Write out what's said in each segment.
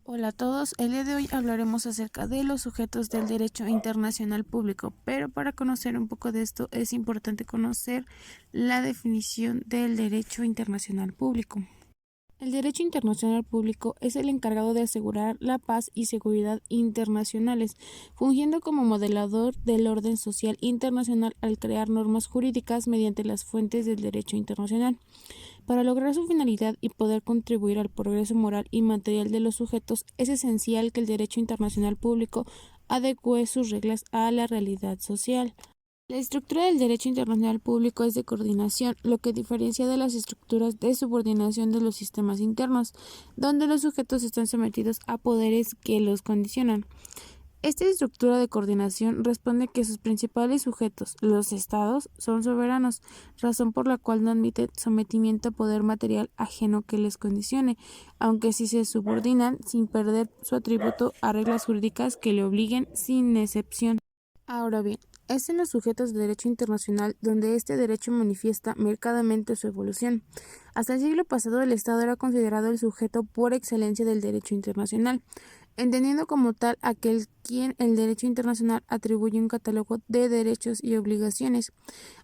Hola a todos, el día de hoy hablaremos acerca de los sujetos del derecho internacional público, pero para conocer un poco de esto es importante conocer la definición del derecho internacional público. El derecho internacional público es el encargado de asegurar la paz y seguridad internacionales, fungiendo como modelador del orden social internacional al crear normas jurídicas mediante las fuentes del derecho internacional. Para lograr su finalidad y poder contribuir al progreso moral y material de los sujetos, es esencial que el derecho internacional público adecue sus reglas a la realidad social. La estructura del derecho internacional público es de coordinación, lo que diferencia de las estructuras de subordinación de los sistemas internos, donde los sujetos están sometidos a poderes que los condicionan. Esta estructura de coordinación responde que sus principales sujetos, los estados, son soberanos, razón por la cual no admiten sometimiento a poder material ajeno que les condicione, aunque sí se subordinan sin perder su atributo a reglas jurídicas que le obliguen sin excepción. Ahora bien, es en los sujetos de derecho internacional donde este derecho manifiesta marcadamente su evolución. Hasta el siglo pasado, el Estado era considerado el sujeto por excelencia del derecho internacional, entendiendo como tal aquel quien el derecho internacional atribuye un catálogo de derechos y obligaciones.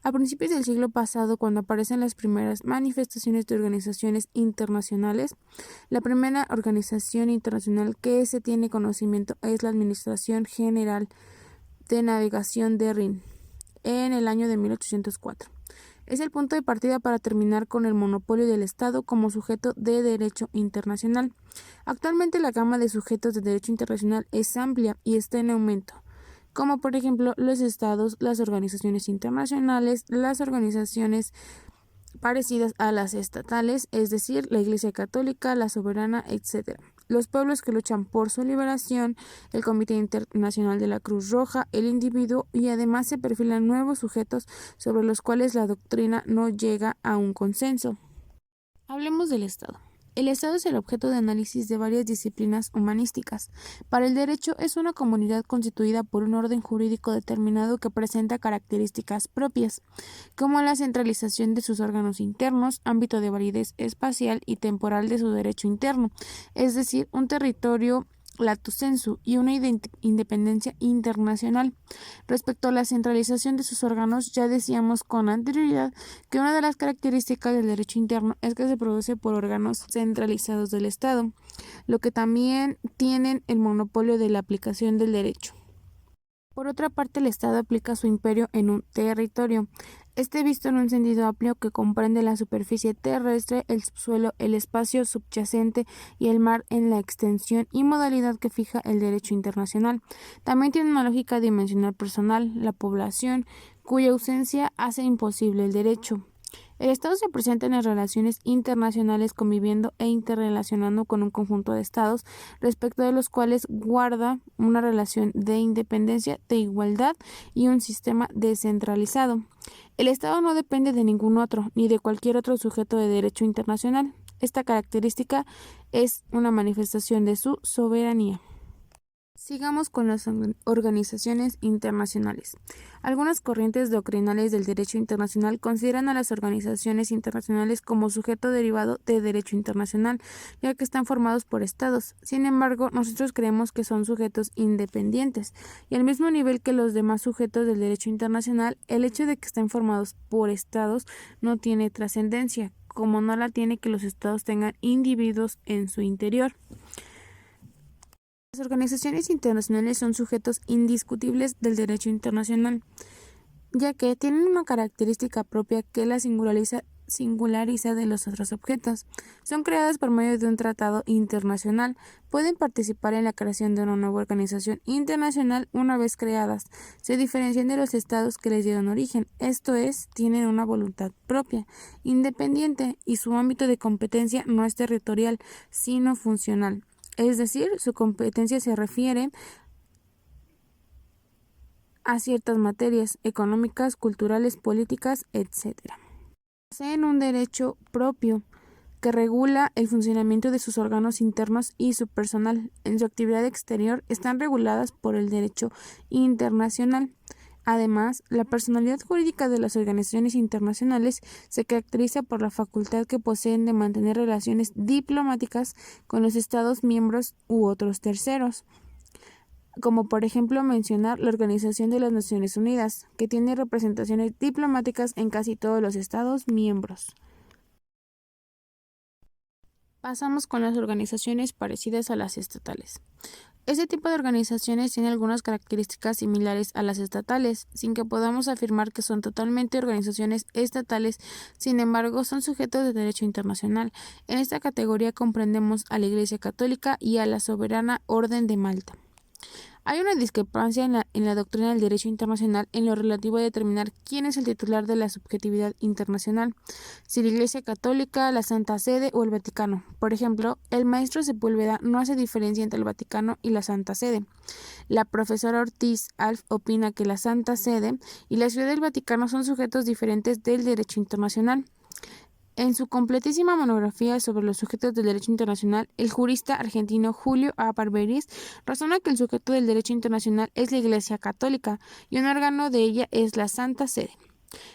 A principios del siglo pasado, cuando aparecen las primeras manifestaciones de organizaciones internacionales, la primera organización internacional que se tiene conocimiento es la Administración General de Navegación de Rin, en el año de 1804. Es el punto de partida para terminar con el monopolio del Estado como sujeto de derecho internacional. Actualmente la gama de sujetos de derecho internacional es amplia y está en aumento, como por ejemplo los estados, las organizaciones internacionales, las organizaciones parecidas a las estatales, es decir, la Iglesia Católica, la soberana, etc. Los pueblos que luchan por su liberación, el Comité Internacional de la Cruz Roja, el individuo y además se perfilan nuevos sujetos sobre los cuales la doctrina no llega a un consenso. Hablemos del Estado. El Estado es el objeto de análisis de varias disciplinas humanísticas. Para el derecho es una comunidad constituida por un orden jurídico determinado que presenta características propias, como la centralización de sus órganos internos, ámbito de validez espacial y temporal de su derecho interno, es decir, un territorio lato sensu y una independencia internacional. Respecto a la centralización de sus órganos, ya decíamos con anterioridad que una de las características del derecho interno es que se produce por órganos centralizados del Estado, lo que también tienen el monopolio de la aplicación del derecho. Por otra parte, el Estado aplica su imperio en un territorio, este visto en un sentido amplio que comprende la superficie terrestre, el subsuelo, el espacio subyacente y el mar en la extensión y modalidad que fija el derecho internacional. También tiene una lógica dimensional personal, la población, cuya ausencia hace imposible el derecho. El Estado se presenta en las relaciones internacionales conviviendo e interrelacionando con un conjunto de Estados respecto de los cuales guarda una relación de independencia, de igualdad y un sistema descentralizado. El Estado no depende de ningún otro ni de cualquier otro sujeto de derecho internacional. Esta característica es una manifestación de su soberanía. Sigamos con las organizaciones internacionales. Algunas corrientes doctrinales del derecho internacional consideran a las organizaciones internacionales como sujeto derivado de derecho internacional, ya que están formados por estados. Sin embargo, nosotros creemos que son sujetos independientes y al mismo nivel que los demás sujetos del derecho internacional, el hecho de que estén formados por estados no tiene trascendencia, como no la tiene que los estados tengan individuos en su interior. Las organizaciones internacionales son sujetos indiscutibles del derecho internacional, ya que tienen una característica propia que las singulariza de los otros objetos. Son creadas por medio de un tratado internacional. Pueden participar en la creación de una nueva organización internacional una vez creadas. Se diferencian de los estados que les dieron origen, esto es, tienen una voluntad propia, independiente, y su ámbito de competencia no es territorial, sino funcional. Es decir, su competencia se refiere a ciertas materias económicas, culturales, políticas, etc. Poseen un derecho propio que regula el funcionamiento de sus órganos internos y su personal. En su actividad exterior están reguladas por el derecho internacional. Además, la personalidad jurídica de las organizaciones internacionales se caracteriza por la facultad que poseen de mantener relaciones diplomáticas con los Estados miembros u otros terceros, como por ejemplo mencionar la Organización de las Naciones Unidas, que tiene representaciones diplomáticas en casi todos los Estados miembros. Pasamos con las organizaciones parecidas a las estatales. Este tipo de organizaciones tiene algunas características similares a las estatales, sin que podamos afirmar que son totalmente organizaciones estatales, sin embargo son sujetos de derecho internacional. En esta categoría comprendemos a la Iglesia Católica y a la Soberana Orden de Malta. Hay una discrepancia en la doctrina del derecho internacional en lo relativo a determinar quién es el titular de la subjetividad internacional, si la Iglesia Católica, la Santa Sede o el Vaticano. Por ejemplo, el maestro Sepúlveda no hace diferencia entre el Vaticano y la Santa Sede. La profesora Ortiz Alf opina que la Santa Sede y la Ciudad del Vaticano son sujetos diferentes del derecho internacional. En su completísima monografía sobre los sujetos del derecho internacional, el jurista argentino Julio A. Barberis razona que el sujeto del derecho internacional es la Iglesia Católica y un órgano de ella es la Santa Sede.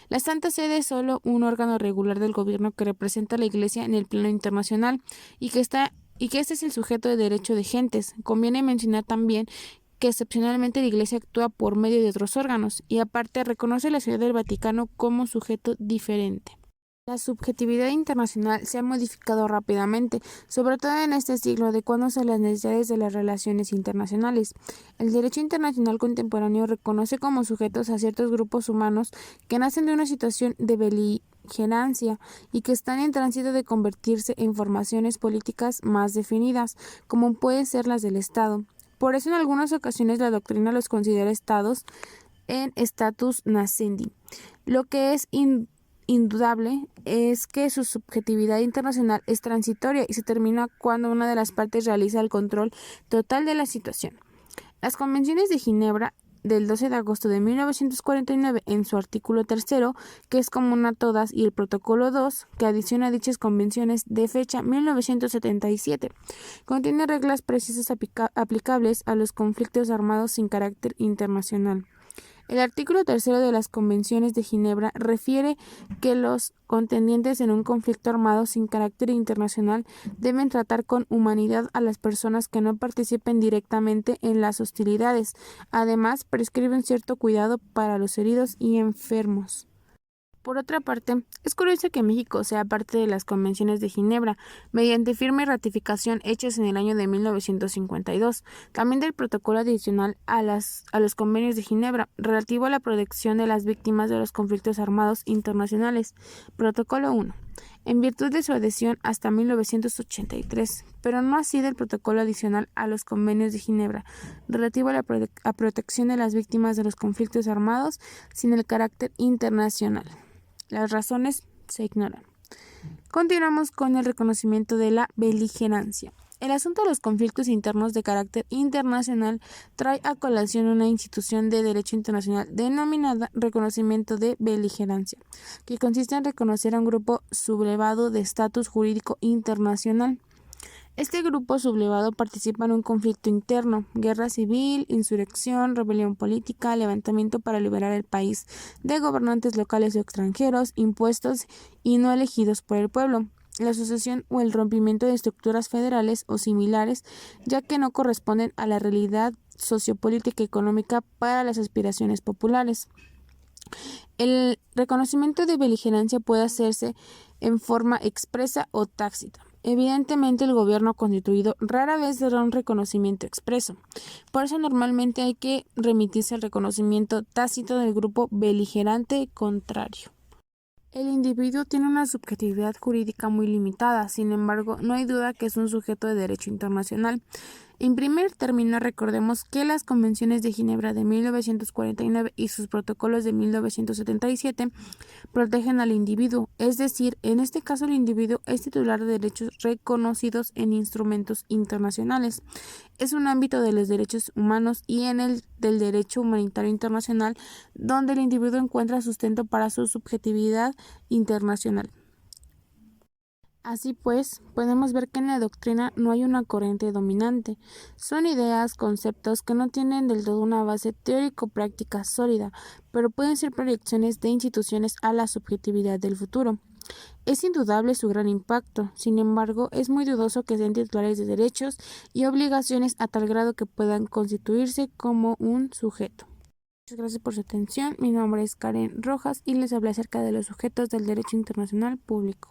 La Santa Sede es solo un órgano regular del gobierno que representa a la Iglesia en el plano internacional y que este es el sujeto de derecho de gentes. Conviene mencionar también que excepcionalmente la Iglesia actúa por medio de otros órganos y aparte reconoce a la Ciudad del Vaticano como sujeto diferente. La subjetividad internacional se ha modificado rápidamente, sobre todo en este siglo, adecuándose a las necesidades de las relaciones internacionales. El derecho internacional contemporáneo reconoce como sujetos a ciertos grupos humanos que nacen de una situación de beligerancia y que están en tránsito de convertirse en formaciones políticas más definidas, como pueden ser las del Estado. Por eso en algunas ocasiones la doctrina los considera estados en status nascendi, lo que es indudable es que su subjetividad internacional es transitoria y se termina cuando una de las partes realiza el control total de la situación. Las convenciones de Ginebra del 12 de agosto de 1949 en su artículo 3, que es común a todas, y el protocolo 2, que adiciona a dichas convenciones de fecha 1977, contiene reglas precisas aplicables a los conflictos armados sin carácter internacional. El artículo 3 de las Convenciones de Ginebra refiere que los contendientes en un conflicto armado sin carácter internacional deben tratar con humanidad a las personas que no participen directamente en las hostilidades. Además, prescribe un cierto cuidado para los heridos y enfermos. Por otra parte, es curioso que México sea parte de las Convenciones de Ginebra, mediante firma y ratificación hechas en el año de 1952, también del protocolo adicional a los convenios de Ginebra, relativo a la protección de las víctimas de los conflictos armados internacionales, protocolo 1, en virtud de su adhesión hasta 1983, pero no así del protocolo adicional a los convenios de Ginebra, relativo a la protección de las víctimas de los conflictos armados sin el carácter internacional. Las razones se ignoran. Continuamos con el reconocimiento de la beligerancia. El asunto de los conflictos internos de carácter internacional trae a colación una institución de derecho internacional denominada reconocimiento de beligerancia, que consiste en reconocer a un grupo sublevado de estatus jurídico internacional. Este grupo sublevado participa en un conflicto interno, guerra civil, insurrección, rebelión política, levantamiento para liberar el país de gobernantes locales o extranjeros, impuestos y no elegidos por el pueblo, la asociación o el rompimiento de estructuras federales o similares, ya que no corresponden a la realidad sociopolítica y económica para las aspiraciones populares. El reconocimiento de beligerancia puede hacerse en forma expresa o tácita. Evidentemente, el gobierno constituido rara vez dará un reconocimiento expreso. Por eso, normalmente hay que remitirse al reconocimiento tácito del grupo beligerante contrario. El individuo tiene una subjetividad jurídica muy limitada, sin embargo, no hay duda que es un sujeto de derecho internacional. En primer término, recordemos que las Convenciones de Ginebra de 1949 y sus protocolos de 1977 protegen al individuo, es decir, en este caso el individuo es titular de derechos reconocidos en instrumentos internacionales. Es un ámbito de los derechos humanos y en el del derecho humanitario internacional donde el individuo encuentra sustento para su subjetividad internacional. Así pues, podemos ver que en la doctrina no hay una corriente dominante. Son ideas, conceptos que no tienen del todo una base teórico-práctica sólida, pero pueden ser proyecciones de instituciones a la subjetividad del futuro. Es indudable su gran impacto, sin embargo, es muy dudoso que sean titulares de derechos y obligaciones a tal grado que puedan constituirse como un sujeto. Muchas gracias por su atención. Mi nombre es Karen Rojas y les hablé acerca de los sujetos del derecho internacional público.